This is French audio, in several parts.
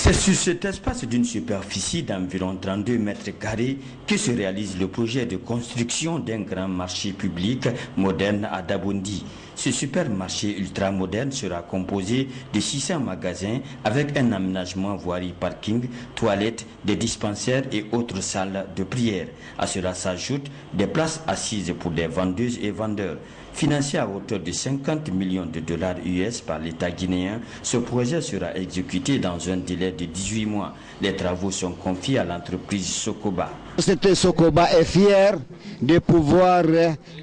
C'est sur cet espace d'une superficie d'environ 32 mètres carrés que se réalise le projet de construction d'un grand marché public moderne à Dabondi. Ce supermarché ultramoderne sera composé de 600 magasins avec un aménagement voirie parking, toilettes, des dispensaires et autres salles de prière. À cela s'ajoutent des places assises pour les vendeuses et vendeurs. Financé à hauteur de 50 millions de dollars US par l'État guinéen, ce projet sera exécuté dans un délai de 18 mois. Les travaux sont confiés à l'entreprise Sokoba. La société Sokoba est fière de pouvoir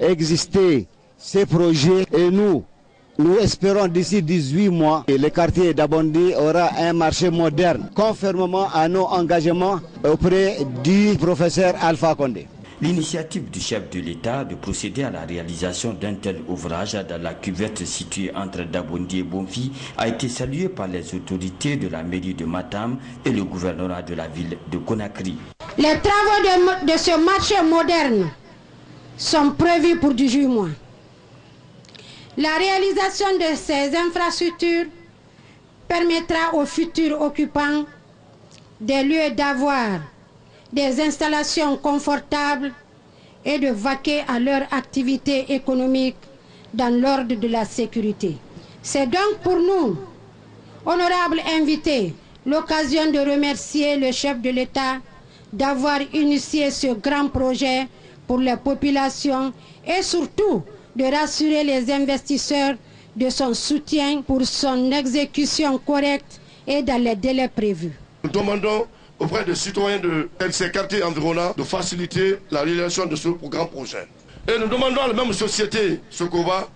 exister ces projets et nous espérons d'ici 18 mois que le quartier d'Abondi aura un marché moderne, conformément à nos engagements auprès du professeur Alpha Condé. L'initiative du chef de l'État de procéder à la réalisation d'un tel ouvrage dans la cuvette située entre Dabondi et Bonfi a été saluée par les autorités de la mairie de Matam et le gouvernorat de la ville de Conakry. Les travaux de ce marché moderne sont prévus pour 18 mois. La réalisation de ces infrastructures permettra aux futurs occupants des lieux d'avoir des installations confortables et de vaquer à leur activité économique dans l'ordre de la sécurité. C'est donc pour nous, honorables invités, l'occasion de remercier le chef de l'État d'avoir initié ce grand projet pour les populations et surtout de rassurer les investisseurs de son soutien pour son exécution correcte et dans les délais prévus. Nous demandons auprès des citoyens de ces quartiers environnants de faciliter la réalisation de ce grand projet. Et nous demandons à la même société Sokoba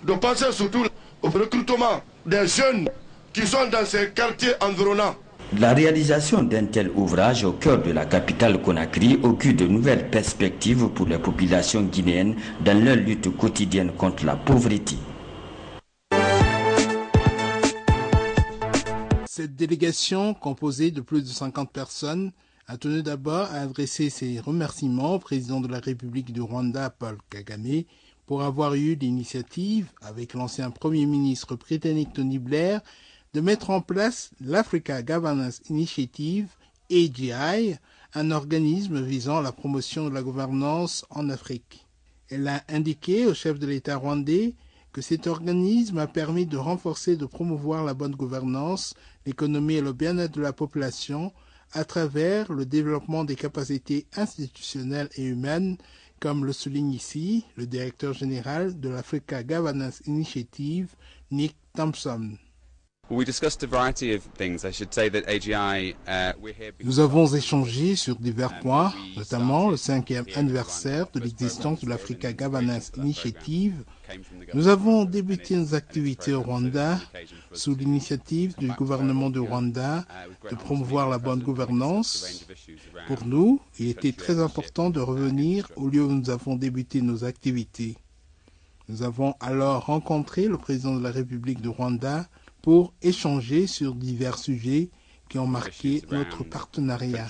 de penser surtout au recrutement des jeunes qui sont dans ces quartiers environnants. La réalisation d'un tel ouvrage au cœur de la capitale Conakry augure de nouvelles perspectives pour les populations guinéennes dans leur lutte quotidienne contre la pauvreté. Cette délégation, composée de plus de 50 personnes, a tenu d'abord à adresser ses remerciements au président de la République du Rwanda, Paul Kagame, pour avoir eu l'initiative, avec l'ancien Premier ministre britannique Tony Blair, de mettre en place l'Africa Governance Initiative, AGI, un organisme visant à la promotion de la gouvernance en Afrique. Elle a indiqué au chef de l'État rwandais que cet organisme a permis de renforcer et de promouvoir la bonne gouvernance, l'économie et le bien-être de la population à travers le développement des capacités institutionnelles et humaines, comme le souligne ici le directeur général de l'Africa Governance Initiative, Nick Thompson. Nous avons échangé sur divers points, notamment le 5e anniversaire de l'existence de l'Africa Governance Initiative. Nous avons débuté nos activités au Rwanda sous l'initiative du gouvernement du Rwanda de promouvoir la bonne gouvernance. Pour nous, il était très important de revenir au lieu où nous avons débuté nos activités. Nous avons alors rencontré le président de la République du Rwanda pour échanger sur divers sujets qui ont marqué notre partenariat.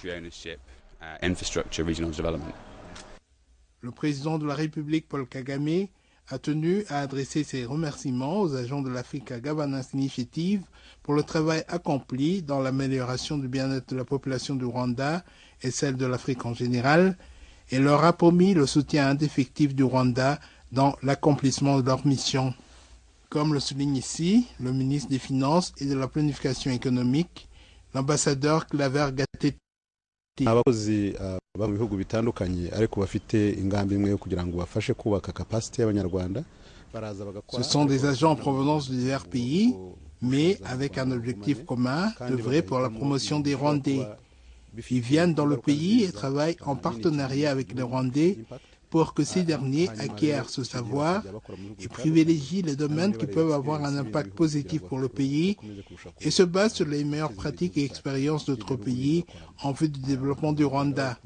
Le président de la République, Paul Kagame, a tenu à adresser ses remerciements aux agents de l'Africa Governance Initiative pour le travail accompli dans l'amélioration du bien-être de la population du Rwanda et celle de l'Afrique en général, et leur a promis le soutien indéfectible du Rwanda dans l'accomplissement de leur mission. Comme le souligne ici le ministre des Finances et de la Planification économique, l'ambassadeur Claver Gatete. Abakozi ba mu bihugu bitandukanye ariko bafite ingambi imwe yo kugira ngo bafashe kubaka capacité y'abanyarwanda. Ce sont des agents en provenance de divers pays, mais avec un objectif commun, œuvrer pour la promotion des Rwandais. Ils viennent dans le pays et travaillent en partenariat avec les Rwandais pour que ces derniers acquièrent ce savoir et privilégient les domaines qui peuvent avoir un impact positif pour le pays et se basent sur les meilleures pratiques et expériences d'autres pays en vue du développement du Rwanda.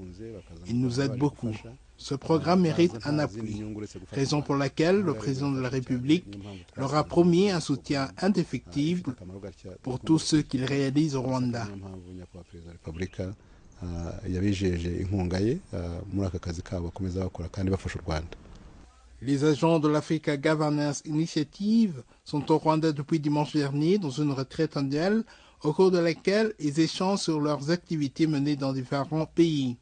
Ils nous aident beaucoup. Ce programme mérite un appui, raison pour laquelle le président de la République leur a promis un soutien indéfectible pour tous ceux qu'ils réalisent au Rwanda. Les agents de l'Africa Governance Initiative sont au Rwanda depuis dimanche dernier dans une retraite annuelle au cours de laquelle ils échangent sur leurs activités menées dans différents pays.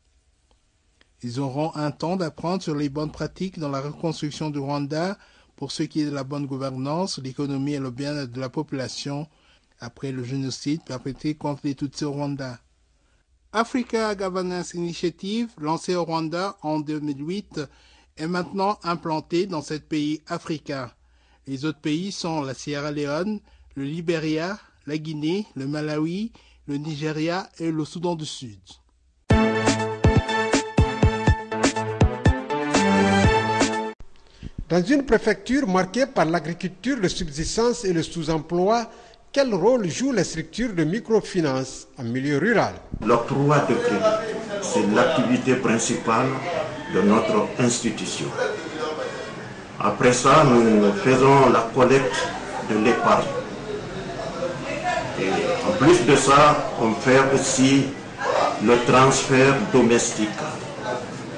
Ils auront un temps d'apprendre sur les bonnes pratiques dans la reconstruction du Rwanda pour ce qui est de la bonne gouvernance, l'économie et le bien-être de la population après le génocide perpétré contre les Tutsis au Rwanda. Africa Governance Initiative, lancée au Rwanda en 2008, est maintenant implantée dans 7 pays africains. Les autres pays sont la Sierra Leone, le Libéria, la Guinée, le Malawi, le Nigeria et le Soudan du Sud. Dans une préfecture marquée par l'agriculture de subsistance et le sous-emploi, quel rôle jouent les structures de microfinance en milieu rural? L'octroi de crédit, c'est l'activité principale de notre institution. Après ça, nous faisons la collecte de l'épargne. Et en plus de ça, on fait aussi le transfert domestique,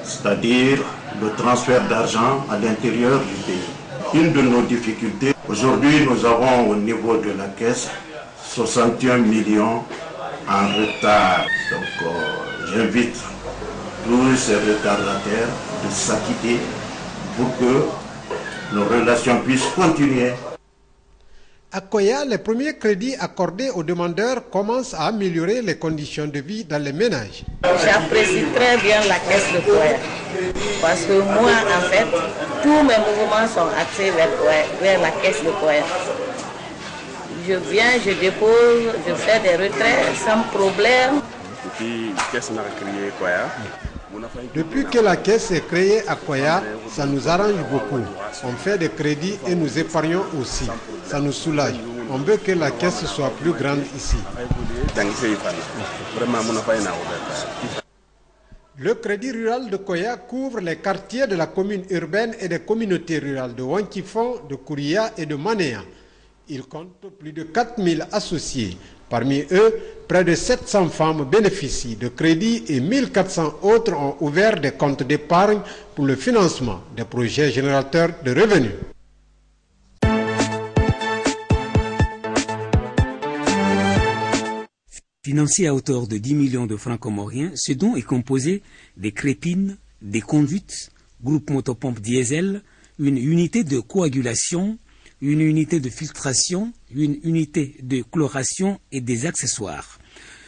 c'est-à-dire le transfert d'argent à l'intérieur du pays. Une de nos difficultés, aujourd'hui nous avons au niveau de la caisse 61 millions en retard. Donc j'invite tous ces retardataires de s'acquitter pour que nos relations puissent continuer. À Koya, les premiers crédits accordés aux demandeurs commencent à améliorer les conditions de vie dans les ménages. J'apprécie très bien la caisse de Koya parce que moi, en fait, tous mes mouvements sont axés vers la caisse de Koya. Je viens, je dépose, je fais des retraits sans problème. Depuis que la caisse est créée à Koya, ça nous arrange beaucoup. On fait des crédits et nous épargnons aussi. Ça nous soulage. On veut que la caisse soit plus grande ici. Le crédit rural de Koya couvre les quartiers de la commune urbaine et des communautés rurales de Wankifon, de Kouria et de Manéa. Il compte plus de 4000 associés. Parmi eux, près de 700 femmes bénéficient de crédits et 1400 autres ont ouvert des comptes d'épargne pour le financement des projets générateurs de revenus. Financé à hauteur de 10 millions de francs comoriens, ce don est composé des crépines, des conduites, groupe motopompe diesel, une unité de coagulation, une unité de filtration, une unité de chloration et des accessoires.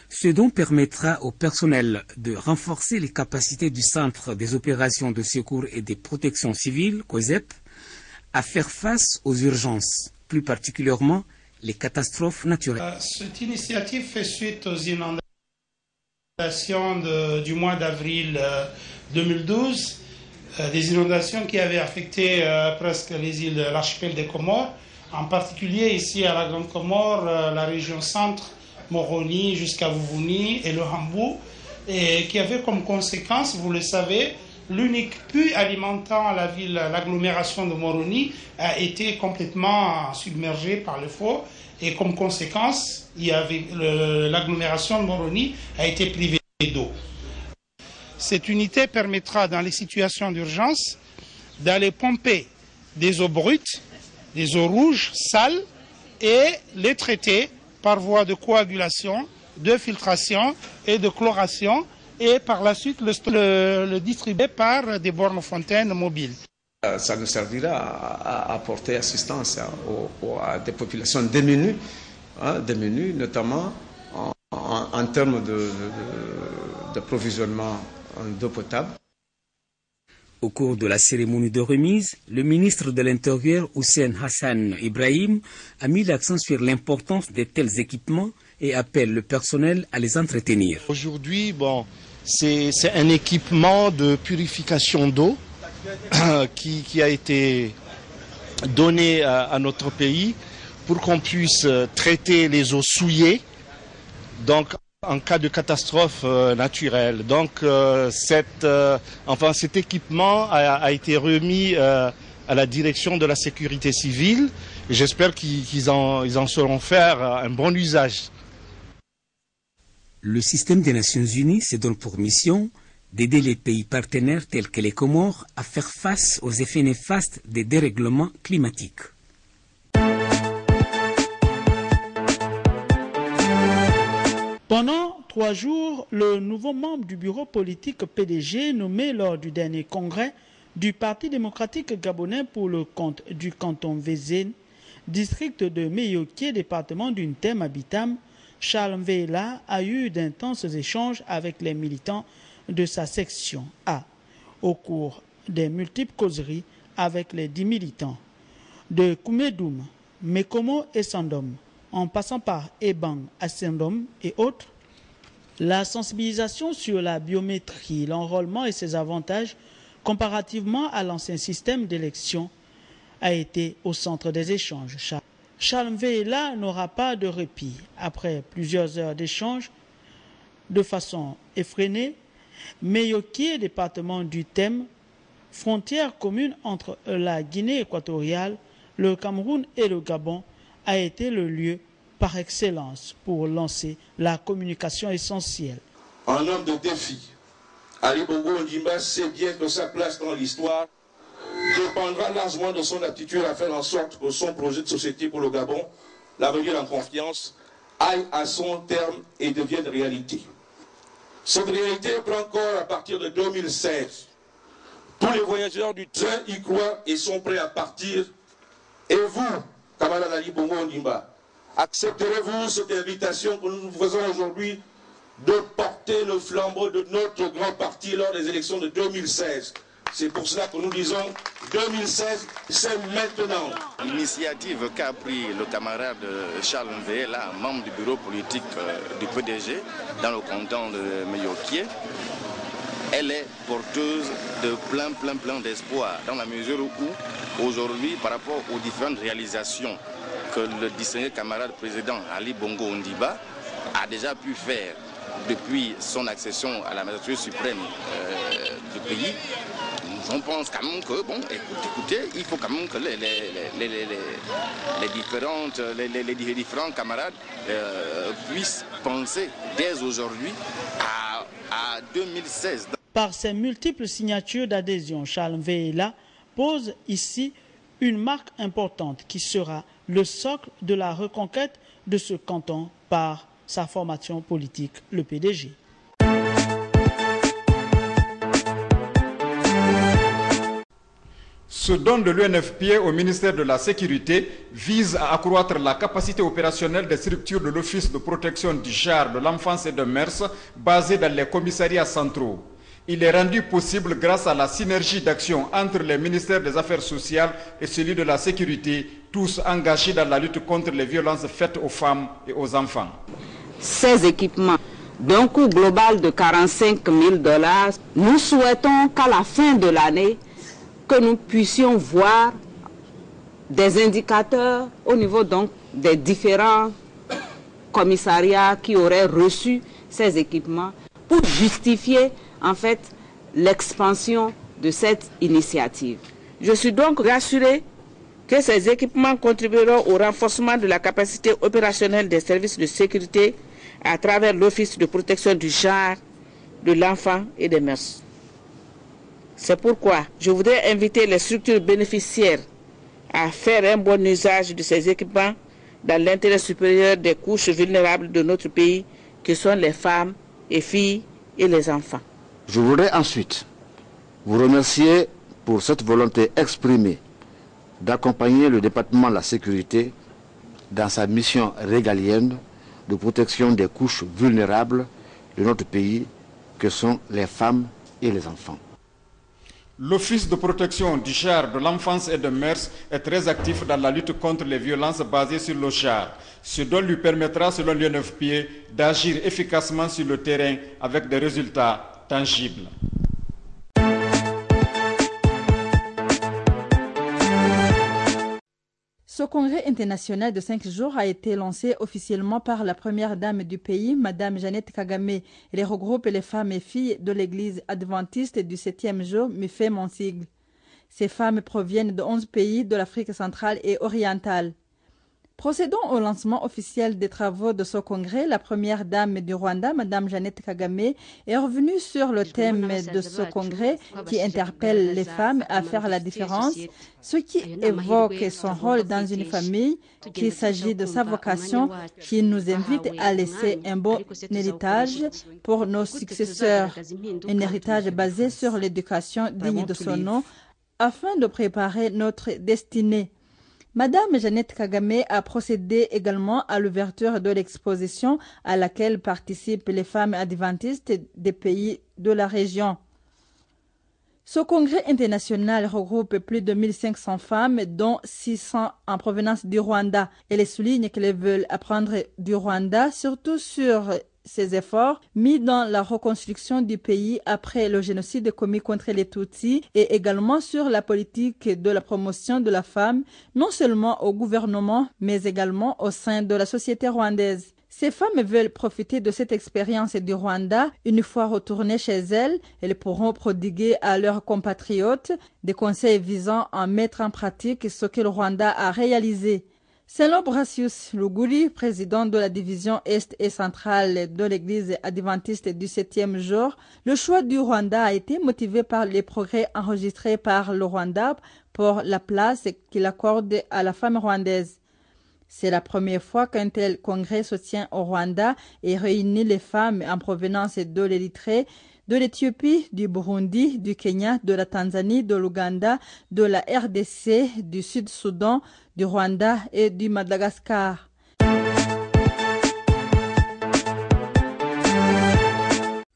Ce don permettra au personnel de renforcer les capacités du Centre des opérations de secours et des protections civiles, COSEP, à faire face aux urgences, plus particulièrement les catastrophes naturelles. Cette initiative fait suite aux inondations du mois d'avril 2012, des inondations qui avaient affecté presque les îles de l'archipel des Comores, en particulier ici à la Grande Comore, la région centre, Moroni jusqu'à Vouvouni et le Hambou, et qui avait comme conséquence, vous le savez, l'unique puits alimentant la ville, l'agglomération de Moroni, a été complètement submergé par le flot, et comme conséquence, l'agglomération de Moroni a été privée d'eau. Cette unité permettra, dans les situations d'urgence, d'aller pomper des eaux brutes, des eaux rouges, sales, et les traiter par voie de coagulation, de filtration et de chloration, et par la suite le distribuer par des bornes fontaines mobiles. Ça nous servira à apporter assistance à des populations démunies, notamment en termes d'approvisionnement en eau potable. Au cours de la cérémonie de remise, le ministre de l'Intérieur, Hussein Hassan Ibrahim, a mis l'accent sur l'importance de tels équipements et appelle le personnel à les entretenir. Aujourd'hui, c'est un équipement de purification d'eau qui a été donné à notre pays pour qu'on puisse traiter les eaux souillées, donc en cas de catastrophe naturelle. Donc cet équipement a été remis à la direction de la sécurité civile. J'espère qu'ils en sauront faire un bon usage. Le système des Nations Unies se donne pour mission d'aider les pays partenaires tels que les Comores à faire face aux effets néfastes des dérèglements climatiques. Pendant 3 jours, le nouveau membre du bureau politique PDG nommé lors du dernier congrès du Parti démocratique gabonais pour le compte du canton Vézé, district de Meyoké, département d'Untem Habitam, Charles Mvela a eu d'intenses échanges avec les militants de sa section A au cours des multiples causeries avec les 10 militants de Koumedoum, Mekomo et Sandom, en passant par Ebang, Ascendom et autres. La sensibilisation sur la biométrie, l'enrôlement et ses avantages comparativement à l'ancien système d'élection a été au centre des échanges. Charles Mvela n'aura pas de répit. Après plusieurs heures d'échanges, de façon effrénée, Meyoké, département du Thème, frontière commune entre la Guinée équatoriale, le Cameroun et le Gabon, a été le lieu par excellence pour lancer la communication essentielle. En homme de défi, Ali Bongo Ondimba sait bien que sa place dans l'histoire dépendra largement de son aptitude à faire en sorte que son projet de société pour le Gabon, l'avenir en confiance, aille à son terme et devienne réalité. Cette réalité prend corps à partir de 2016. Tous les voyageurs du train y croient et sont prêts à partir. Et vous, camarade Ali Bongo Ondimba, accepterez-vous cette invitation que nous nous faisons aujourd'hui de porter le flambeau de notre grand parti lors des élections de 2016? C'est pour cela que nous disons 2016, c'est maintenant. L'initiative qu'a pris le camarade Charles Mvela, membre du bureau politique du PDG dans le canton de Meyoké, elle est porteuse de plein d'espoir dans la mesure où aujourd'hui, par rapport aux différentes réalisations que le distingué camarade président Ali Bongo Ondimba a déjà pu faire depuis son accession à la magistrature suprême du pays, on pense quand même que, bon, écoutez, il faut quand même que les différents camarades puissent penser dès aujourd'hui à 2016. Par ses multiples signatures d'adhésion, Charles Mvela pose ici une marque importante qui sera le socle de la reconquête de ce canton par sa formation politique, le PDG. Ce don de l'UNFPA au ministère de la Sécurité vise à accroître la capacité opérationnelle des structures de l'Office de protection du genre, de l'enfance et de mœurs basées dans les commissariats centraux. Il est rendu possible grâce à la synergie d'action entre les ministères des Affaires sociales et celui de la Sécurité, tous engagés dans la lutte contre les violences faites aux femmes et aux enfants. Ces équipements, d'un coût global de 45 000 $, nous souhaitons qu'à la fin de l'année, que nous puissions voir des indicateurs au niveau donc des différents commissariats qui auraient reçu ces équipements pour justifier en fait l'expansion de cette initiative. Je suis donc rassuré que ces équipements contribueront au renforcement de la capacité opérationnelle des services de sécurité à travers l'Office de protection du genre, de l'enfant et des mœurs. C'est pourquoi je voudrais inviter les structures bénéficiaires à faire un bon usage de ces équipements dans l'intérêt supérieur des couches vulnérables de notre pays, que sont les femmes et filles et les enfants. Je voudrais ensuite vous remercier pour cette volonté exprimée d'accompagner le département de la sécurité dans sa mission régalienne de protection des couches vulnérables de notre pays, que sont les femmes et les enfants. L'Office de protection du genre, de l'enfance et de mœurs est très actif dans la lutte contre les violences basées sur le genre. Ce dont lui permettra, selon l'UNFPA, d'agir efficacement sur le terrain avec des résultats tangibles. Ce congrès international de 5 jours a été lancé officiellement par la première dame du pays, Madame Jeannette Kagame. Il regroupe les femmes et filles de l'église adventiste du 7e jour, Mifé Monsigle. Ces femmes proviennent de 11 pays de l'Afrique centrale et orientale. Procédons au lancement officiel des travaux de ce congrès. La première dame du Rwanda, Mme Jeannette Kagame, est revenue sur le thème de ce congrès qui interpelle les femmes à faire la différence, ce qui évoque son rôle dans une famille, qu'il s'agit de sa vocation, qui nous invite à laisser un bon héritage pour nos successeurs, un héritage basé sur l'éducation digne de son nom, afin de préparer notre destinée. Madame Jeannette Kagame a procédé également à l'ouverture de l'exposition à laquelle participent les femmes adventistes des pays de la région. Ce congrès international regroupe plus de 1500 femmes, dont 600 en provenance du Rwanda. Elle souligne qu'elles veulent apprendre du Rwanda, surtout sur ses efforts mis dans la reconstruction du pays après le génocide commis contre les Tutsis et également sur la politique de la promotion de la femme, non seulement au gouvernement, mais également au sein de la société rwandaise. Ces femmes veulent profiter de cette expérience du Rwanda. Une fois retournées chez elles, elles pourront prodiguer à leurs compatriotes des conseils visant à mettre en pratique ce que le Rwanda a réalisé. Selon Brassius Luguri, président de la division Est et centrale de l'Église adventiste du 7e jour, le choix du Rwanda a été motivé par les progrès enregistrés par le Rwanda pour la place qu'il accorde à la femme rwandaise. C'est la première fois qu'un tel congrès se tient au Rwanda et réunit les femmes en provenance de l'Érythrée, de l'Éthiopie, du Burundi, du Kenya, de la Tanzanie, de l'Ouganda, de la RDC, du Sud-Soudan, du Rwanda et du Madagascar.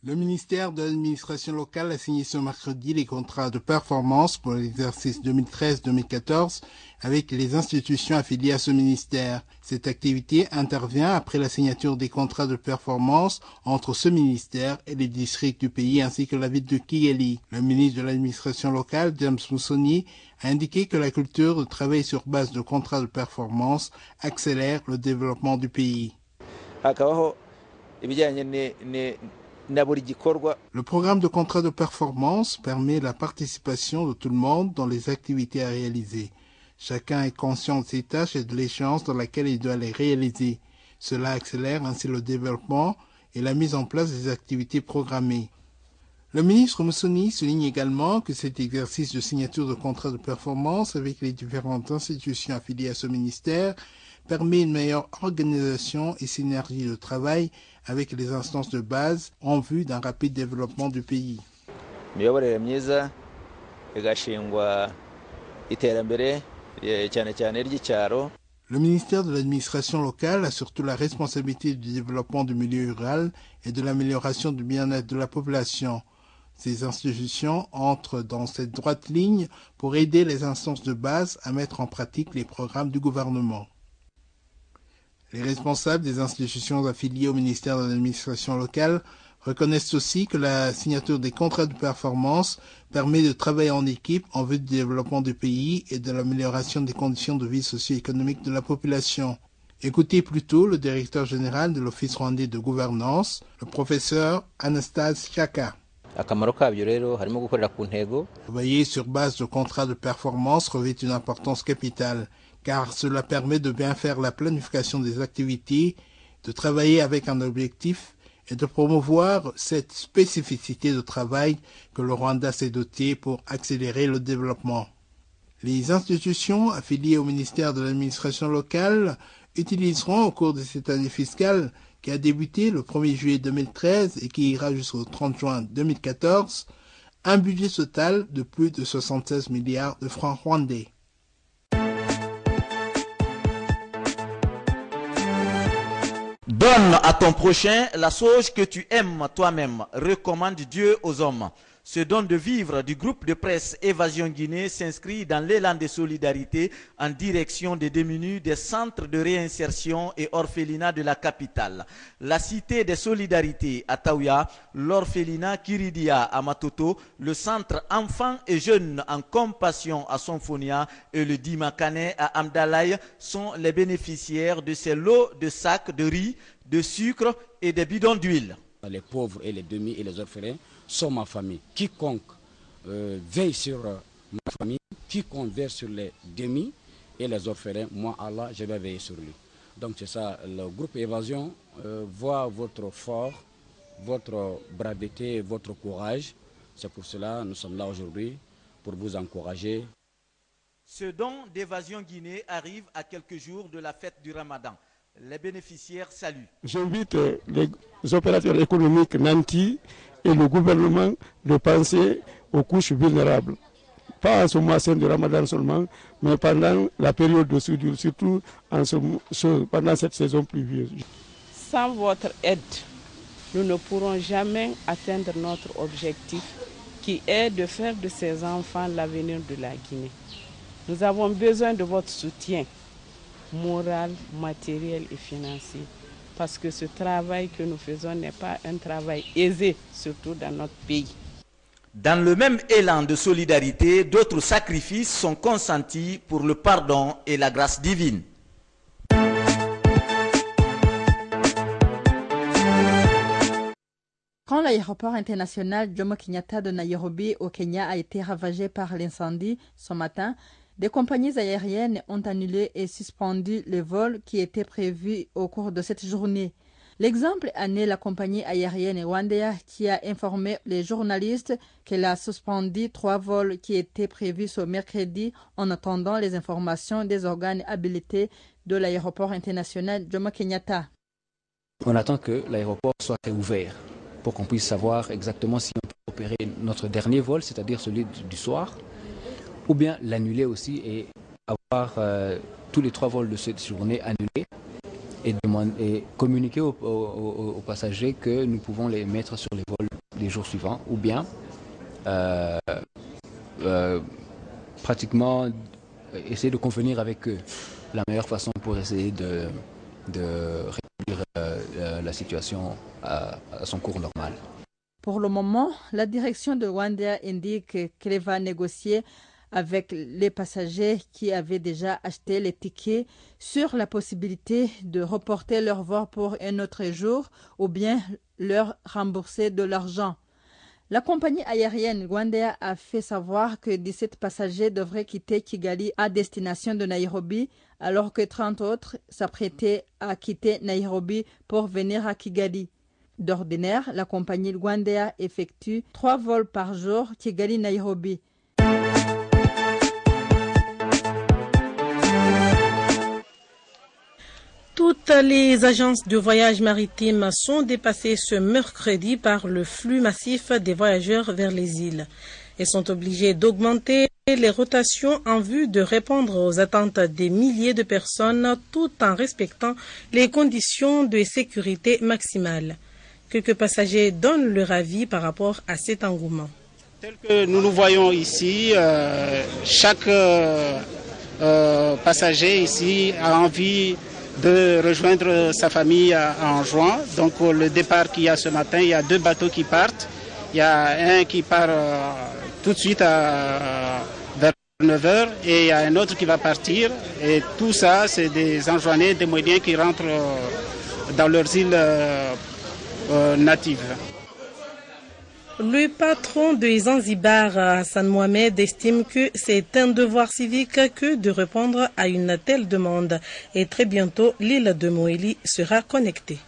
Le ministère de l'administration locale a signé ce mercredi les contrats de performance pour l'exercice 2013-2014 avec les institutions affiliées à ce ministère. Cette activité intervient après la signature des contrats de performance entre ce ministère et les districts du pays ainsi que la ville de Kigali. Le ministre de l'administration locale, James Musoni, a indiqué que la culture de travail sur base de contrats de performance accélère le développement du pays. Le programme de contrat de performance permet la participation de tout le monde dans les activités à réaliser. Chacun est conscient de ses tâches et de l'échéance dans laquelle il doit les réaliser. Cela accélère ainsi le développement et la mise en place des activités programmées. Le ministre Musoni souligne également que cet exercice de signature de contrat de performance avec les différentes institutions affiliées à ce ministère permet une meilleure organisation et synergie de travail avec les instances de base en vue d'un rapide développement du pays. Le ministère de l'administration locale a surtout la responsabilité du développement du milieu rural et de l'amélioration du bien-être de la population. Ces institutions entrent dans cette droite ligne pour aider les instances de base à mettre en pratique les programmes du gouvernement. Les responsables des institutions affiliées au ministère de l'administration locale reconnaissent aussi que la signature des contrats de performance permet de travailler en équipe en vue du développement du pays et de l'amélioration des conditions de vie socio-économique de la population. Écoutez plutôt le directeur général de l'Office rwandais de gouvernance, le professeur Anastase Chaka. Travailler sur base de contrats de performance revêt une importance capitale, car cela permet de bien faire la planification des activités, de travailler avec un objectif et de promouvoir cette spécificité de travail que le Rwanda s'est doté pour accélérer le développement. Les institutions affiliées au ministère de l'administration locale utiliseront au cours de cette année fiscale qui a débuté le 1er juillet 2013 et qui ira jusqu'au 30 juin 2014, un budget total de plus de 76 milliards de francs rwandais. Donne à ton prochain la chose que tu aimes toi-même. Recommande Dieu aux hommes. Ce don de vivre du groupe de presse Évasion Guinée s'inscrit dans l'élan de solidarité en direction des démunis des centres de réinsertion et orphelinat de la capitale. La cité des solidarités à Taouya, l'orphelinat Kiridia à Matoto, le centre enfants et jeunes en compassion à Sonfonia et le Dimakane à Amdalaï sont les bénéficiaires de ces lots de sacs de riz, de sucre et de bidons d'huile. Les pauvres et les demi et les orphelins sont ma famille. Quiconque veille sur ma famille, quiconque veille sur les demi et les orphelins, moi Allah, je vais veiller sur lui. Donc c'est ça, le groupe Évasion voit votre fort, votre bravité, votre courage. C'est pour cela que nous sommes là aujourd'hui, pour vous encourager. Ce don d'Évasion Guinée arrive à quelques jours de la fête du Ramadan. Les bénéficiaires saluent. J'invite les opérateurs économiques nantis et le gouvernement de penser aux couches vulnérables. Pas en ce mois saint de Ramadan seulement, mais pendant la période de soudure, surtout pendant cette saison pluvieuse. Sans votre aide, nous ne pourrons jamais atteindre notre objectif qui est de faire de ces enfants l'avenir de la Guinée. Nous avons besoin de votre soutien moral, matériel et financier. Parce que ce travail que nous faisons n'est pas un travail aisé, surtout dans notre pays. Dans le même élan de solidarité, d'autres sacrifices sont consentis pour le pardon et la grâce divine. Quand l'aéroport international Jomo Kenyatta de Nairobi au Kenya a été ravagé par l'incendie ce matin, des compagnies aériennes ont annulé et suspendu les vols qui étaient prévus au cours de cette journée. L'exemple en est la compagnie aérienne Rwandair qui a informé les journalistes qu'elle a suspendu 3 vols qui étaient prévus ce mercredi en attendant les informations des organes habilités de l'aéroport international Jomo Kenyatta. On attend que l'aéroport soit réouvert pour qu'on puisse savoir exactement si on peut opérer notre dernier vol, c'est-à-dire celui du soir, ou bien l'annuler aussi et avoir tous les 3 vols de cette journée annulés et communiquer aux passagers que nous pouvons les mettre sur les vols des jours suivants, ou bien pratiquement essayer de convenir avec eux la meilleure façon pour essayer de rétablir la situation à son cours normal. Pour le moment, la direction de Rwandair indique qu'elle va négocier avec les passagers qui avaient déjà acheté les tickets sur la possibilité de reporter leur vol pour un autre jour ou bien leur rembourser de l'argent. La compagnie aérienne Rwandair a fait savoir que 17 passagers devraient quitter Kigali à destination de Nairobi, alors que 30 autres s'apprêtaient à quitter Nairobi pour venir à Kigali. D'ordinaire, la compagnie Rwandair effectue 3 vols par jour Kigali-Nairobi. Toutes les agences de voyage maritime sont dépassées ce mercredi par le flux massif des voyageurs vers les îles. Elles sont obligées d'augmenter les rotations en vue de répondre aux attentes des milliers de personnes tout en respectant les conditions de sécurité maximales. Quelques passagers donnent leur avis par rapport à cet engouement. Tel que nous nous voyons ici, chaque passager ici a envie de rejoindre sa famille en juin. Donc le départ qu'il y a ce matin, il y a 2 bateaux qui partent. Il y a un qui part tout de suite vers 9h et il y a un autre qui va partir. Et tout ça, c'est des Anjouanais, des Moédiens qui rentrent dans leurs îles natives. Le patron de Zanzibar, Hassan Mohamed, estime que c'est un devoir civique que de répondre à une telle demande. Et très bientôt, l'île de Moélie sera connectée.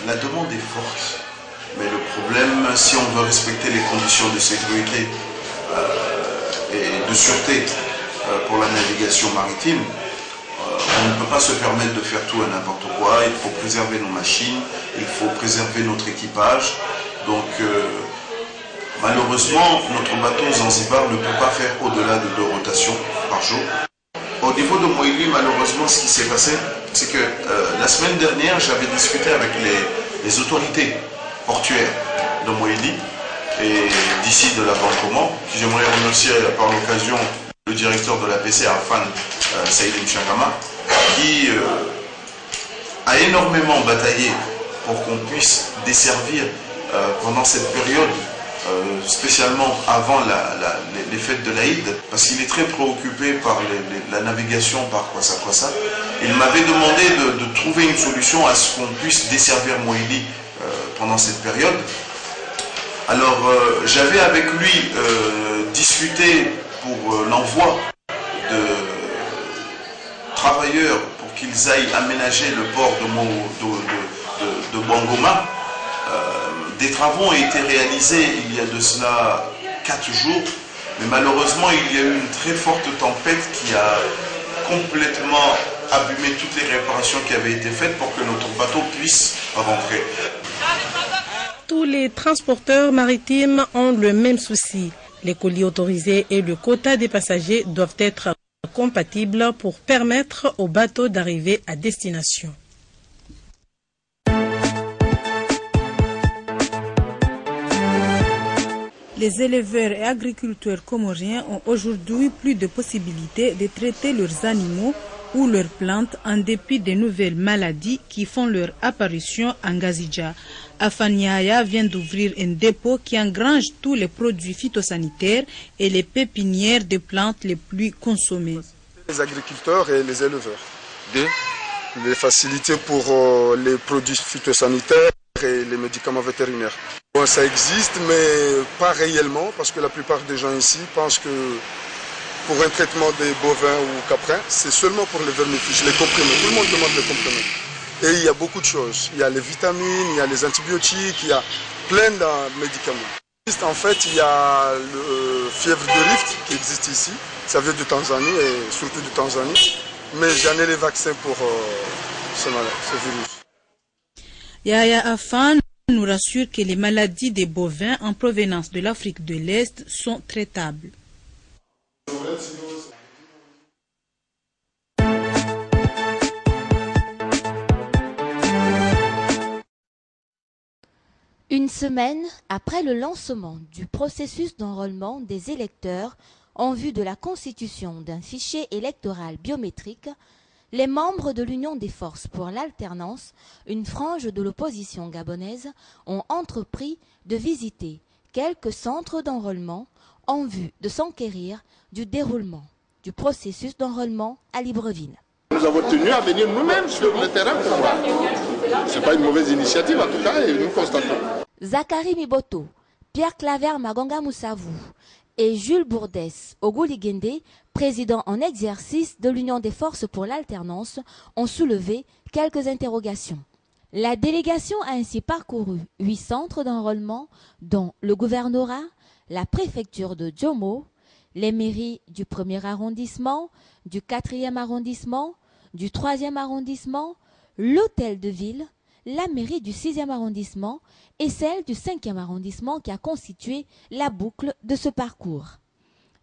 La demande est forte, mais le problème, si on veut respecter les conditions de sécurité et de sûreté pour la navigation maritime, on ne peut pas se permettre de faire tout et n'importe quoi. Il faut préserver nos machines, il faut préserver notre équipage. Donc malheureusement, notre bateau Zanzibar ne peut pas faire au-delà de 2 rotations par jour. Au niveau de Moélie, malheureusement, ce qui s'est passé, c'est que la semaine dernière, j'avais discuté avec les autorités portuaires de Moélie et d'ici de la Banque Comore. J'aimerais remercier par l'occasion le directeur de la PC, Arfan Saïd Mchangama, qui a énormément bataillé pour qu'on puisse desservir pendant cette période, spécialement avant les fêtes de l'Aïd, parce qu'il est très préoccupé par la navigation par Kwassa. Il m'avait demandé de trouver une solution à ce qu'on puisse desservir Moélie pendant cette période. Alors j'avais avec lui discuté pour l'envoi de travailleurs pour qu'ils aillent aménager le port de Bangoma. Des travaux ont été réalisés il y a de cela 4 jours, mais malheureusement il y a eu une très forte tempête qui a complètement abîmé toutes les réparations qui avaient été faites pour que notre bateau puisse rentrer. Tous les transporteurs maritimes ont le même souci. Les colis autorisés et le quota des passagers doivent être compatibles pour permettre aux bateaux d'arriver à destination. Les éleveurs et agriculteurs comoriens ont aujourd'hui plus de possibilités de traiter leurs animaux ou leurs plantes en dépit des nouvelles maladies qui font leur apparition en Ngazidja. Afaniaya vient d'ouvrir un dépôt qui engrange tous les produits phytosanitaires et les pépinières de plantes les plus consommées. Les agriculteurs et les éleveurs. Les facilités pour les produits phytosanitaires et les médicaments vétérinaires. Bon, ça existe, mais pas réellement, parce que la plupart des gens ici pensent que pour un traitement des bovins ou caprins, c'est seulement pour les vermifuges, les comprimés. Tout le monde demande les comprimés. Et il y a beaucoup de choses. Il y a les vitamines, il y a les antibiotiques, il y a plein de médicaments. En fait, il y a le fièvre de Rift qui existe ici. Ça vient de Tanzanie, et surtout de Tanzanie. Mais j'en ai les vaccins pour ce virus. Yaya Afan nous rassure que les maladies des bovins en provenance de l'Afrique de l'Est sont traitables. Une semaine après le lancement du processus d'enrôlement des électeurs en vue de la constitution d'un fichier électoral biométrique, les membres de l'Union des forces pour l'alternance, une frange de l'opposition gabonaise, ont entrepris de visiter quelques centres d'enrôlement en vue de s'enquérir du déroulement du processus d'enrôlement à Libreville. Nous avons tenu à venir nous-mêmes sur le terrain pour voir. Ce n'est pas une mauvaise initiative en tout cas et nous constatons. Zachary Miboto, Pierre Claver Magonga Moussavou et Jules Bourdès Oguligende, président en exercice de l'Union des forces pour l'alternance, ont soulevé quelques interrogations. La délégation a ainsi parcouru 8 centres d'enrôlement, dont le gouvernorat, la préfecture de Djomo, les mairies du 1er arrondissement, du 4e arrondissement, du 3e arrondissement, l'hôtel de ville, la mairie du 6e arrondissement et celle du 5e arrondissement qui a constitué la boucle de ce parcours.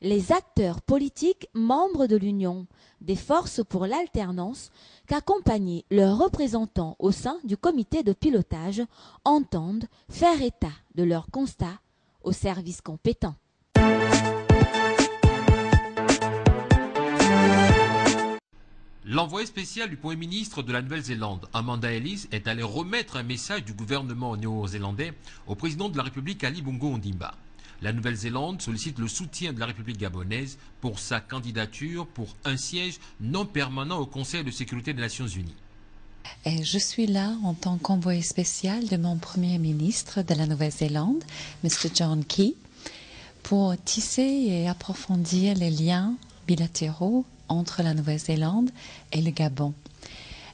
Les acteurs politiques membres de l'Union des forces pour l'alternance qu'accompagnaient leurs représentants au sein du comité de pilotage entendent faire état de leurs constats aux services compétents. L'envoyé spécial du Premier ministre de la Nouvelle-Zélande, Amanda Ellis, est allé remettre un message du gouvernement néo-zélandais au président de la République Ali Bongo Ondimba. La Nouvelle-Zélande sollicite le soutien de la République gabonaise pour sa candidature pour un siège non permanent au Conseil de sécurité des Nations Unies. Et je suis là en tant qu'envoyé spécial de mon Premier ministre de la Nouvelle-Zélande, Mr. John Key, pour tisser et approfondir les liens bilatéraux entre la Nouvelle-Zélande et le Gabon.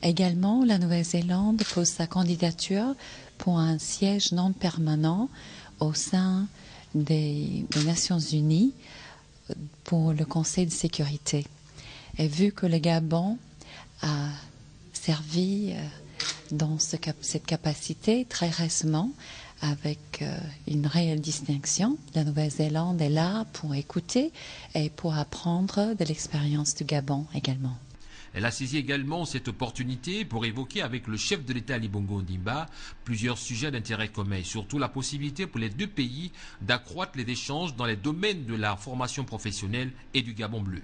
Également, la Nouvelle-Zélande pose sa candidature pour un siège non permanent au sein des Nations Unies pour le Conseil de sécurité. Et vu que le Gabon a servi dans cette capacité très récemment, avec une réelle distinction, la Nouvelle-Zélande est là pour écouter et pour apprendre de l'expérience du Gabon également. Elle a saisi également cette opportunité pour évoquer avec le chef de l'État Ali Bongo Ondimba plusieurs sujets d'intérêt commun et surtout la possibilité pour les deux pays d'accroître les échanges dans les domaines de la formation professionnelle et du Gabon bleu.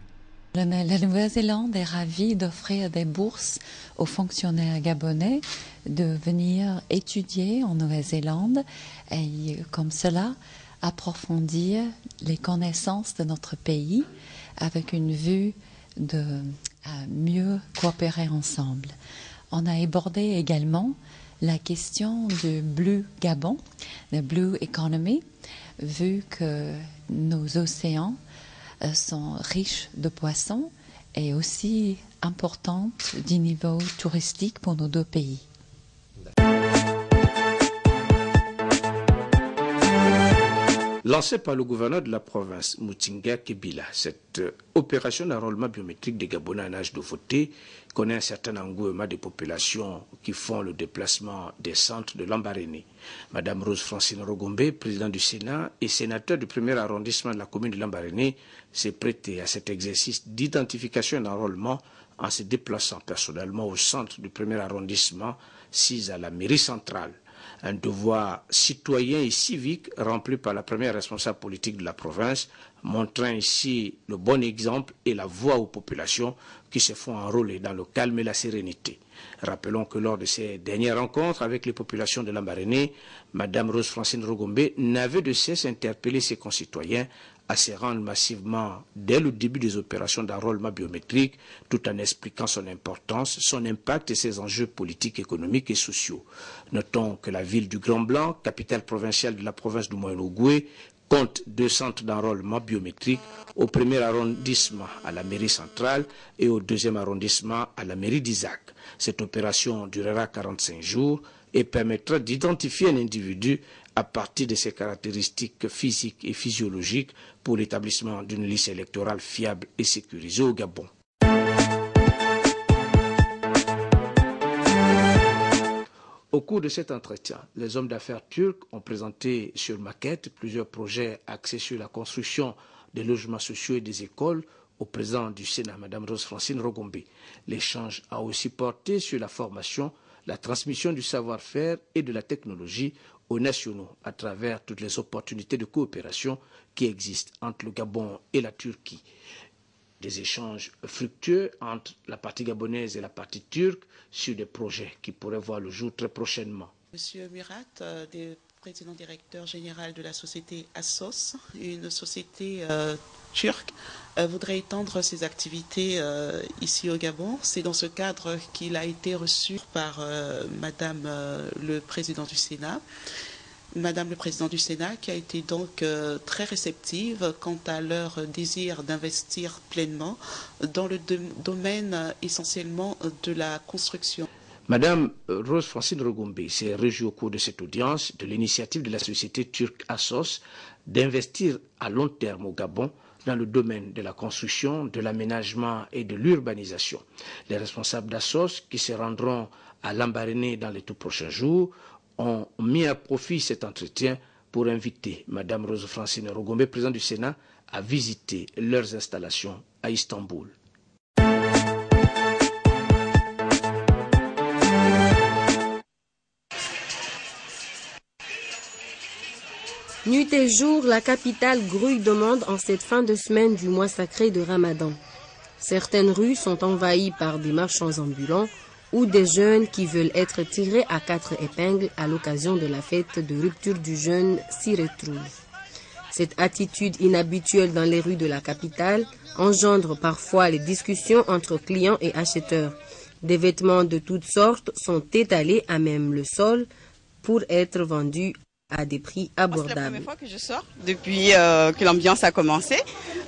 La Nouvelle-Zélande est ravie d'offrir des bourses aux fonctionnaires gabonais de venir étudier en Nouvelle-Zélande et comme cela approfondir les connaissances de notre pays avec une vue de mieux coopérer ensemble. On a abordé également la question du Blue Gabon, la Blue Economy, vu que nos océans sont riches de poissons et aussi importante du niveau touristique pour nos deux pays. Lancée par le gouverneur de la province, Mutinga Kebila, cette opération d'enrôlement biométrique des Gabonais en âge de voter connaît un certain engouement des populations qui font le déplacement des centres de Lambaréné. Madame Rose Francine Rogombe, présidente du Sénat et sénateur du premier arrondissement de la commune de Lambaréné, s'est prêtée à cet exercice d'identification et d'enrôlement en se déplaçant personnellement au centre du premier arrondissement, sis à la mairie centrale. Un devoir citoyen et civique rempli par la première responsable politique de la province, montrant ici le bon exemple et la voix aux populations qui se font enrôler dans le calme et la sérénité. Rappelons que lors de ces dernières rencontres avec les populations de Lambaréné, Mme Rose Francine Rogombe n'avait de cesse d'interpeller ses concitoyens à se rendre massivement dès le début des opérations d'enrôlement biométrique, tout en expliquant son importance, son impact et ses enjeux politiques, économiques et sociaux. Notons que la ville du Grand Blanc, capitale provinciale de la province du Moyen-Ogooué, compte 2 centres d'enrôlement biométrique, au premier arrondissement à la mairie centrale et au deuxième arrondissement à la mairie d'Isaac. Cette opération durera 45 jours et permettra d'identifier un individu à partir de ses caractéristiques physiques et physiologiques pour l'établissement d'une liste électorale fiable et sécurisée au Gabon. Au cours de cet entretien, les hommes d'affaires turcs ont présenté sur maquette plusieurs projets axés sur la construction des logements sociaux et des écoles au président du Sénat, Mme Rose Francine Rogombe. L'échange a aussi porté sur la formation, la transmission du savoir-faire et de la technologie aux nationaux à travers toutes les opportunités de coopération qui existent entre le Gabon et la Turquie. Des échanges fructueux entre la partie gabonaise et la partie turque sur des projets qui pourraient voir le jour très prochainement. Monsieur Murat, président directeur général de la société Assos, une société turque, voudrait étendre ses activités ici au Gabon. C'est dans ce cadre qu'il a été reçu par Madame le président du Sénat. Madame le président du Sénat qui a été donc très réceptive quant à leur désir d'investir pleinement dans le domaine essentiellement de la construction. Madame Rose Francine Rogombe s'est réjouie au cours de cette audience de l'initiative de la société turque Assos d'investir à long terme au Gabon dans le domaine de la construction, de l'aménagement et de l'urbanisation. Les responsables d'Assos qui se rendront à Lambaréné dans les tout prochains jours ont mis à profit cet entretien pour inviter Mme Rose Francine Rogombe, présidente du Sénat, à visiter leurs installations à Istanbul. Nuit et jour, la capitale grouille de monde en cette fin de semaine du mois sacré de Ramadan. Certaines rues sont envahies par des marchands ambulants ou des jeunes qui veulent être tirés à 4 épingles à l'occasion de la fête de rupture du jeûne s'y retrouve. Cette attitude inhabituelle dans les rues de la capitale engendre parfois les discussions entre clients et acheteurs. Des vêtements de toutes sortes sont étalés à même le sol pour être vendus à des prix abordables. C'est la première fois que je sors depuis que l'ambiance a commencé.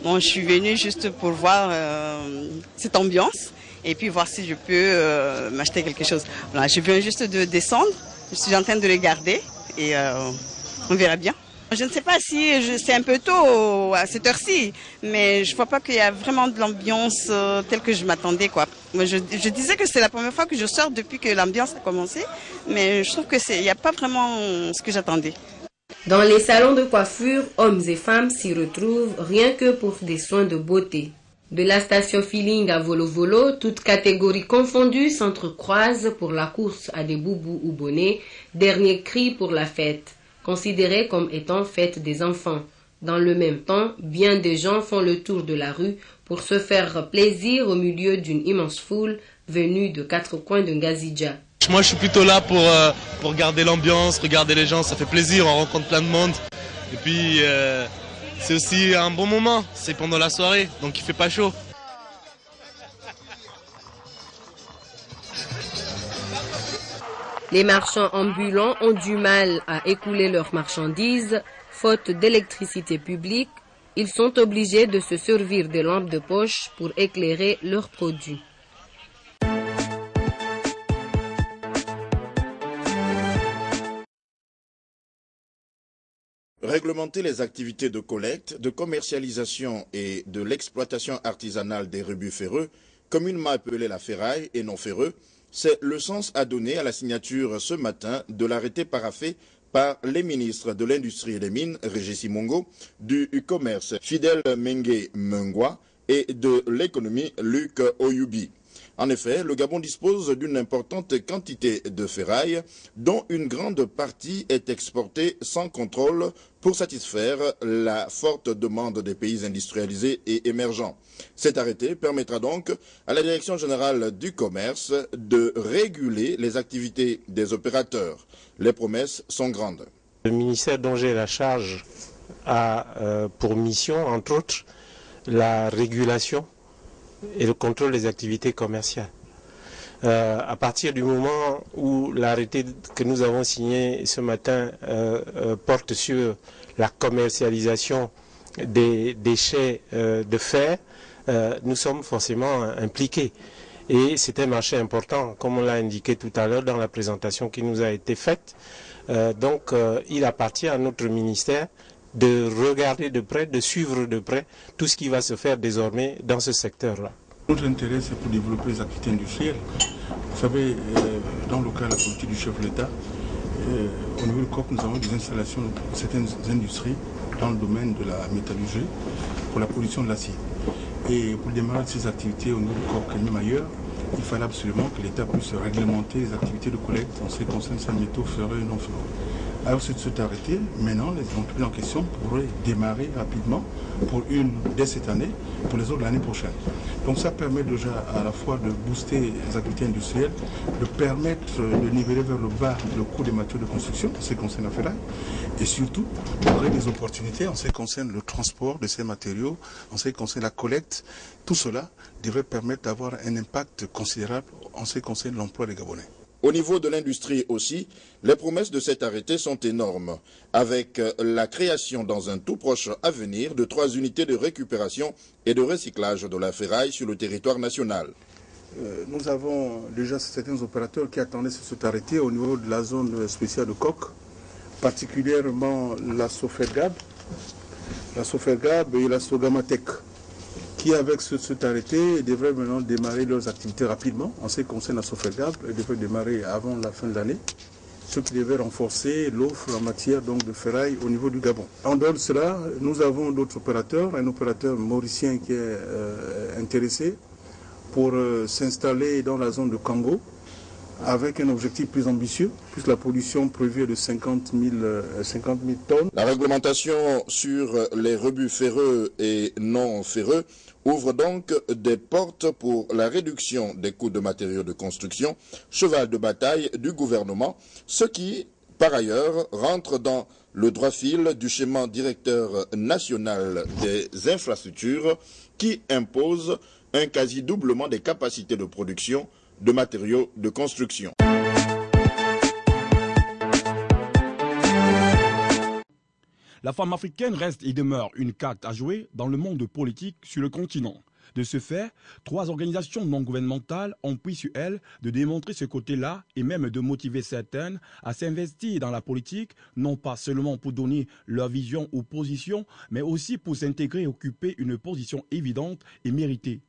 Bon, je suis venue juste pour voir cette ambiance et puis voir si je peux m'acheter quelque chose. Voilà, je viens juste de descendre, je suis en train de regarder et on verra bien. Je ne sais pas si c'est un peu tôt à cette heure-ci, mais je ne vois pas qu'il y a vraiment de l'ambiance telle que je m'attendais, quoi. Moi, je disais que c'est la première fois que je sors depuis que l'ambiance a commencé, mais je trouve qu'il n'y a pas vraiment ce que j'attendais. Dans les salons de coiffure, hommes et femmes s'y retrouvent rien que pour des soins de beauté. De la station feeling à Volo-Volo, toutes catégories confondues s'entrecroisent pour la course à des boubous ou bonnets, dernier cri pour la fête, considérée comme étant fête des enfants. Dans le même temps, bien des gens font le tour de la rue pour se faire plaisir au milieu d'une immense foule venue de 4 coins de Ngazidja. Moi je suis plutôt là pour regarder l'ambiance, regarder les gens, ça fait plaisir, on rencontre plein de monde. Et puis c'est aussi un bon moment, c'est pendant la soirée, donc il fait pas chaud. Les marchands ambulants ont du mal à écouler leurs marchandises, faute d'électricité publique Ils sont obligés de se servir de lampes de poche pour éclairer leurs produits. Réglementer les activités de collecte, de commercialisation et de l'exploitation artisanale des rebuts ferreux, communément appelés la ferraille et non ferreux, c'est le sens à donner à la signature ce matin de l'arrêté paraphé par les ministres de l'Industrie et des Mines, Régis Simongo, du Commerce, Fidèle Mengue Mengwa, et de l'Économie, Luc Oyubi. En effet, le Gabon dispose d'une importante quantité de ferraille, dont une grande partie est exportée sans contrôle pour satisfaire la forte demande des pays industrialisés et émergents. Cet arrêté permettra donc à la Direction générale du commerce de réguler les activités des opérateurs. Les promesses sont grandes. Le ministère dont j'ai la charge a pour mission, entre autres, la régulation et le contrôle des activités commerciales. À partir du moment où l'arrêté que nous avons signé ce matin porte sur la commercialisation des déchets de fer, nous sommes forcément impliqués. Et c'est un marché important, comme on l'a indiqué tout à l'heure dans la présentation qui nous a été faite. Donc il appartient à notre ministère de regarder de près, de suivre de près tout ce qui va se faire désormais dans ce secteur-là. Notre intérêt, c'est pour développer les activités industrielles. Vous savez, dans le cas de la politique du chef de l'État, au niveau du COP, nous avons des installations de certaines industries dans le domaine de la métallurgie pour la production de l'acier. Et pour le démarrage de ces activités au niveau du COP et même ailleurs, il fallait absolument que l'État puisse réglementer les activités de collecte en ce qui concerne ces métaux ferreux et non ferreux. Alors c'est arrêté, maintenant les entreprises en question pourraient démarrer rapidement dès cette année, pour les autres l'année prochaine. Donc ça permet déjà à la fois de booster les activités industrielles, de permettre de niveler vers le bas le coût des matériaux de construction en ce qui concerne la ferraille, et surtout de créer des opportunités en ce qui concerne le transport de ces matériaux, en ce qui concerne la collecte. Tout cela devrait permettre d'avoir un impact considérable en ce qui concerne l'emploi des Gabonais. Au niveau de l'industrie aussi, les promesses de cet arrêté sont énormes, avec la création dans un tout proche avenir de 3 unités de récupération et de recyclage de la ferraille sur le territoire national. Nous avons déjà certains opérateurs qui attendaient cet arrêté au niveau de la zone spéciale de Coq, particulièrement la Sofergab et la Sogamatec, qui avec cet arrêté devraient maintenant démarrer leurs activités rapidement. En ce qui concerne la Sofergab, elles devraient démarrer avant la fin de l'année, ce qui devait renforcer l'offre en matière donc, de ferraille au niveau du Gabon. En dehors de cela, nous avons d'autres opérateurs, un opérateur mauricien qui est intéressé pour s'installer dans la zone de Kango, avec un objectif plus ambitieux, puisque la production prévue est de 50 000 tonnes. La réglementation sur les rebuts ferreux et non ferreux ouvre donc des portes pour la réduction des coûts de matériaux de construction, cheval de bataille du gouvernement, ce qui, par ailleurs, rentre dans le droit fil du schéma directeur national des infrastructures qui impose un quasi-doublement des capacités de production de matériaux de construction. La femme africaine reste et demeure une carte à jouer dans le monde politique sur le continent. De ce fait, 3 organisations non gouvernementales ont pris sur elles de démontrer ce côté-là et même de motiver certaines à s'investir dans la politique, non pas seulement pour donner leur vision ou position, mais aussi pour s'intégrer et occuper une position évidente et méritée.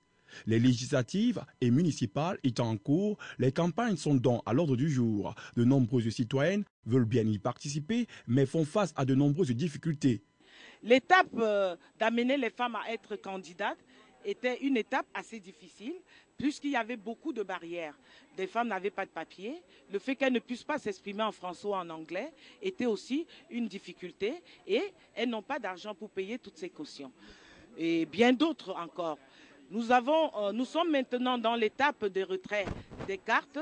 Les législatives et municipales étant en cours, les campagnes sont donc à l'ordre du jour. De nombreuses citoyennes veulent bien y participer, mais font face à de nombreuses difficultés. L'étape d'amener les femmes à être candidates était une étape assez difficile, puisqu'il y avait beaucoup de barrières. Des femmes n'avaient pas de papier. Le fait qu'elles ne puissent pas s'exprimer en français ou en anglais était aussi une difficulté, et elles n'ont pas d'argent pour payer toutes ces cautions. Et bien d'autres encore. Nous sommes maintenant dans l'étape de retrait des cartes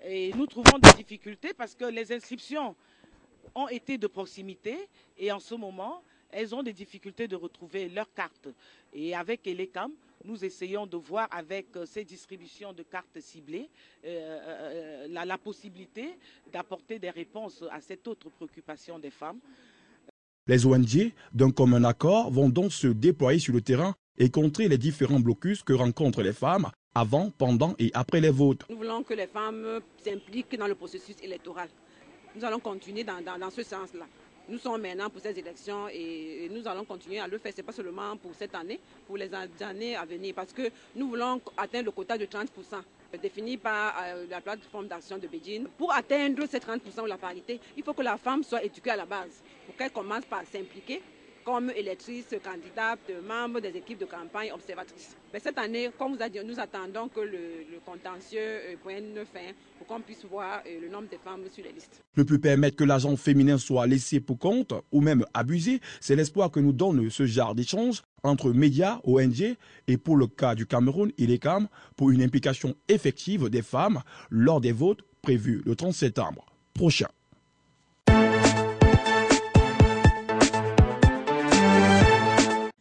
et nous trouvons des difficultés parce que les inscriptions ont été de proximité et en ce moment, elles ont des difficultés de retrouver leurs cartes. Et avec Elecam, nous essayons de voir avec ces distributions de cartes ciblées la possibilité d'apporter des réponses à cette autre préoccupation des femmes. Les ONG, d'un commun accord, vont donc se déployer sur le terrain et contrer les différents blocus que rencontrent les femmes avant, pendant et après les votes. Nous voulons que les femmes s'impliquent dans le processus électoral. Nous allons continuer dans ce sens-là. Nous sommes maintenant pour ces élections et nous allons continuer à le faire. Ce n'est pas seulement pour cette année, pour les années à venir, parce que nous voulons atteindre le quota de 30%. Défini par la plateforme d'action de Beijing. Pour atteindre ces 30% de la parité, il faut que la femme soit éduquée à la base, pour qu'elle commence par s'impliquer comme électrice, candidate, membre des équipes de campagne, observatrice. Mais cette année, comme vous avez dit, nous attendons que le contentieux prenne fin pour qu'on puisse voir le nombre de femmes sur les listes. Ne plus permettre que l'argent féminin soit laissé pour compte ou même abusé, c'est l'espoir que nous donne ce genre d'échange entre médias, ONG et pour le cas du Cameroun, ILECAM, pour une implication effective des femmes lors des votes prévus le 30 septembre prochain.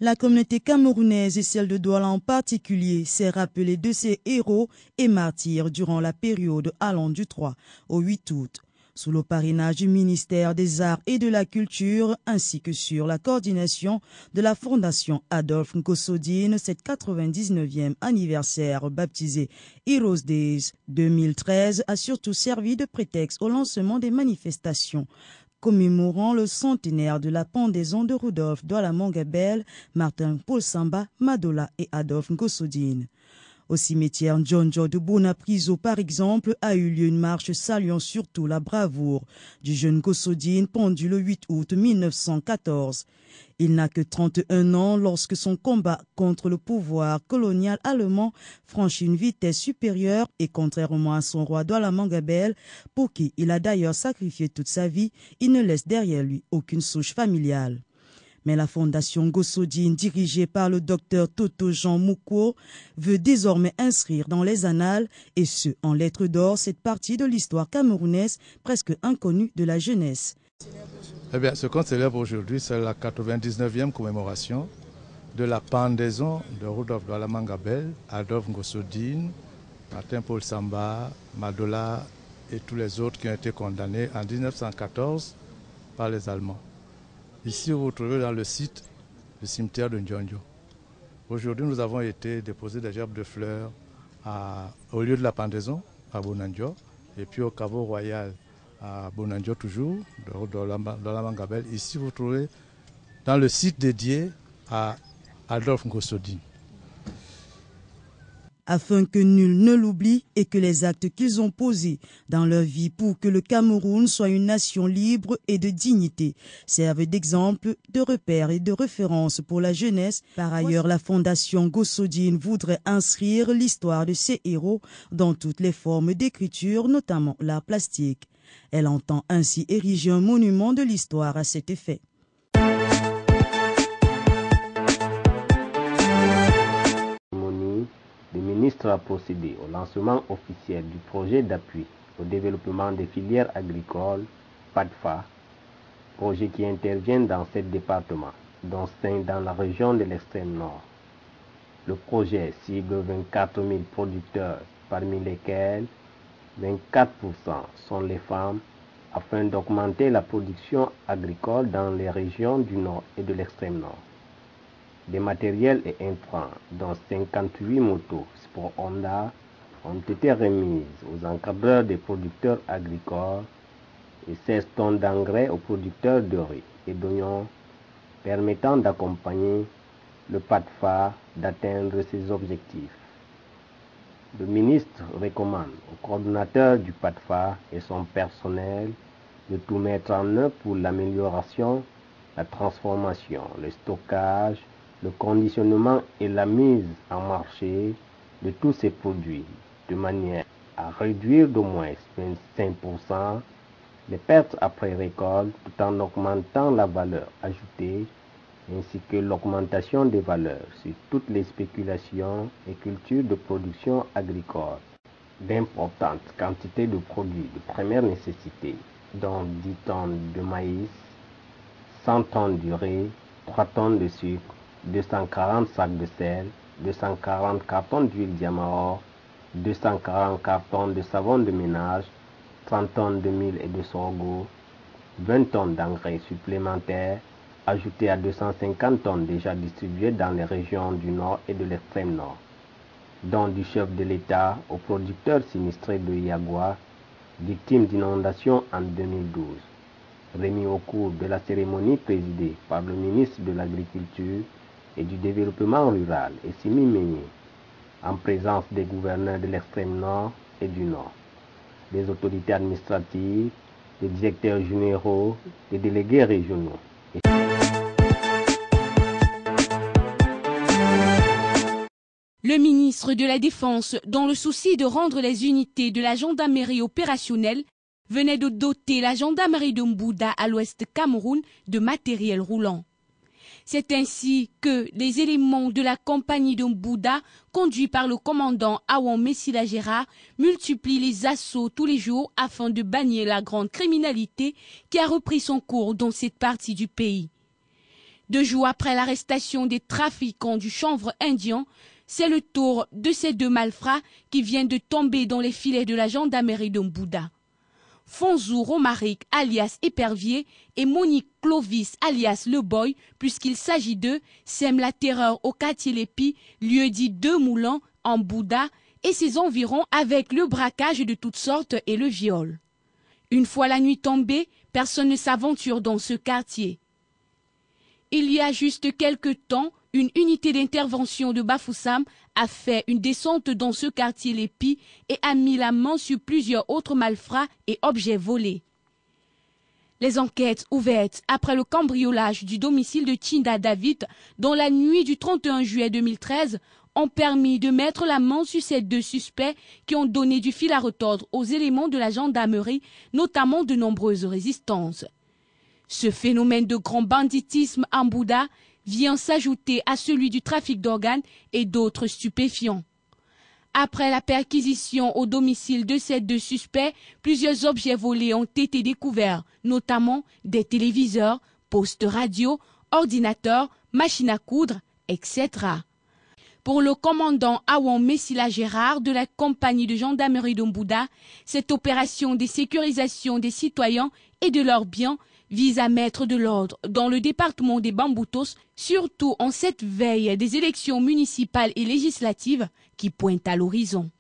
La communauté camerounaise et celle de Douala en particulier s'est rappelée de ses héros et martyrs durant la période allant du 3 au 8 août. Sous le parrainage du ministère des Arts et de la Culture ainsi que sur la coordination de la Fondation Adolphe Ngossodine, cette 99e anniversaire baptisé Heroes Days 2013 a surtout servi de prétexte au lancement des manifestations commémorant le centenaire de la pendaison de Rudolf Douala Mongabel, Martin Paul Samba, Madola et Adolphe Ngossodine. Au cimetière Ndjonjo de Bonapriso, par exemple, a eu lieu une marche saluant surtout la bravoure du jeune Ngossodine pendu le 8 août 1914. Il n'a que 31 ans lorsque son combat contre le pouvoir colonial allemand franchit une vitesse supérieure et contrairement à son roi Douala Mongabel, pour qui il a d'ailleurs sacrifié toute sa vie, il ne laisse derrière lui aucune souche familiale. Mais la fondation Ngossodine, dirigée par le docteur Toto Jean Mouko, veut désormais inscrire dans les annales, et ce en lettres d'or, cette partie de l'histoire camerounaise presque inconnue de la jeunesse. Eh bien, ce qu'on célèbre aujourd'hui, c'est la 99e commémoration de la pendaison de Rudolf Douala Mongabel, Adolphe Ngossodine, Martin Paul Samba, Madola et tous les autres qui ont été condamnés en 1914 par les Allemands. Ici, vous vous trouvez dans le site du cimetière de Ndjonjo. Aujourd'hui, nous avons été déposer des gerbes de fleurs au lieu de la pendaison, à Bonandjo, et puis au caveau royal à Bonandjo toujours, de Douala Mongabel. Ici, vous vous trouvez dans le site dédié à Adolphe Ngossodine. Afin que nul ne l'oublie et que les actes qu'ils ont posés dans leur vie pour que le Cameroun soit une nation libre et de dignité servent d'exemple, de repère et de référence pour la jeunesse. Par ailleurs, la Fondation Ngossodine voudrait inscrire l'histoire de ces héros dans toutes les formes d'écriture, notamment l'art plastique. Elle entend ainsi ériger un monument de l'histoire à cet effet. Le ministre a procédé au lancement officiel du projet d'appui au développement des filières agricoles, PADFA, projet qui intervient dans 7 départements, dont 5 dans la région de l'extrême nord. Le projet cible 24 000 producteurs, parmi lesquels 24% sont les femmes, afin d'augmenter la production agricole dans les régions du nord et de l'extrême nord. Des matériels et intrants, dont 58 motos Sport Honda, ont été remises aux encadreurs des producteurs agricoles et 16 tonnes d'engrais aux producteurs de riz et d'oignons, permettant d'accompagner le PADFA d'atteindre ses objectifs. Le ministre recommande au coordonnateur du PADFA et son personnel de tout mettre en œuvre pour l'amélioration, la transformation, le stockage, le conditionnement et la mise en marché de tous ces produits, de manière à réduire d'au moins 25% les pertes après récolte, tout en augmentant la valeur ajoutée, ainsi que l'augmentation des valeurs sur toutes les spéculations et cultures de production agricole. D'importantes quantités de produits de première nécessité, dont 10 tonnes de maïs, 100 tonnes de riz, 3 tonnes de sucre, 240 sacs de sel, 240 cartons d'huile diamant, 240 cartons de savon de ménage, 30 tonnes de mil et de sorgho, 20 tonnes d'engrais supplémentaires, ajouté à 250 tonnes déjà distribuées dans les régions du nord et de l'extrême nord, dont du chef de l'État aux producteurs sinistrés de Yagua, victimes d'inondations en 2012, remis au cours de la cérémonie présidée par le ministre de l'Agriculture et du Développement rural et Simi Meigné, en présence des gouverneurs de l'extrême nord et du nord, des autorités administratives, des directeurs généraux, des délégués régionaux. Le ministre de la Défense, dans le souci de rendre les unités de la gendarmerie opérationnelles, venait de doter la gendarmerie de Mbouda à l'ouest Cameroun de matériel roulant. C'est ainsi que les éléments de la compagnie de Mbouda, conduits par le commandant Awan Messila Gérard, multiplient les assauts tous les jours afin de bannir la grande criminalité qui a repris son cours dans cette partie du pays. 2 jours après l'arrestation des trafiquants du chanvre indien, c'est le tour de ces 2 malfrats qui viennent de tomber dans les filets de la gendarmerie de Mbouda. Fonzou Romaric alias Épervier et Monique Clovis alias Le Boy, puisqu'il s'agit d'eux, sèment la terreur au quartier Lépi, lieu dit 2 Moulins, en Mbouda, et ses environs avec le braquage de toutes sortes et le viol. Une fois la nuit tombée, personne ne s'aventure dans ce quartier. Il y a juste quelque temps, une unité d'intervention de Bafoussam a fait une descente dans ce quartier Lépi et a mis la main sur plusieurs autres malfrats et objets volés. Les enquêtes ouvertes après le cambriolage du domicile de Tchinda David dans la nuit du 31 juillet 2013 ont permis de mettre la main sur ces 2 suspects qui ont donné du fil à retordre aux éléments de la gendarmerie, notamment de nombreuses résistances. Ce phénomène de grand banditisme en Mbouda vient s'ajouter à celui du trafic d'organes et d'autres stupéfiants. Après la perquisition au domicile de ces 2 suspects, plusieurs objets volés ont été découverts, notamment des téléviseurs, postes radio, ordinateurs, machines à coudre, etc. Pour le commandant Awan Messila Gérard de la compagnie de gendarmerie de Mbouda, cette opération de sécurisation des citoyens et de leurs biens vise à mettre de l'ordre dans le département des Bamboutos, surtout en cette veille des élections municipales et législatives qui pointent à l'horizon.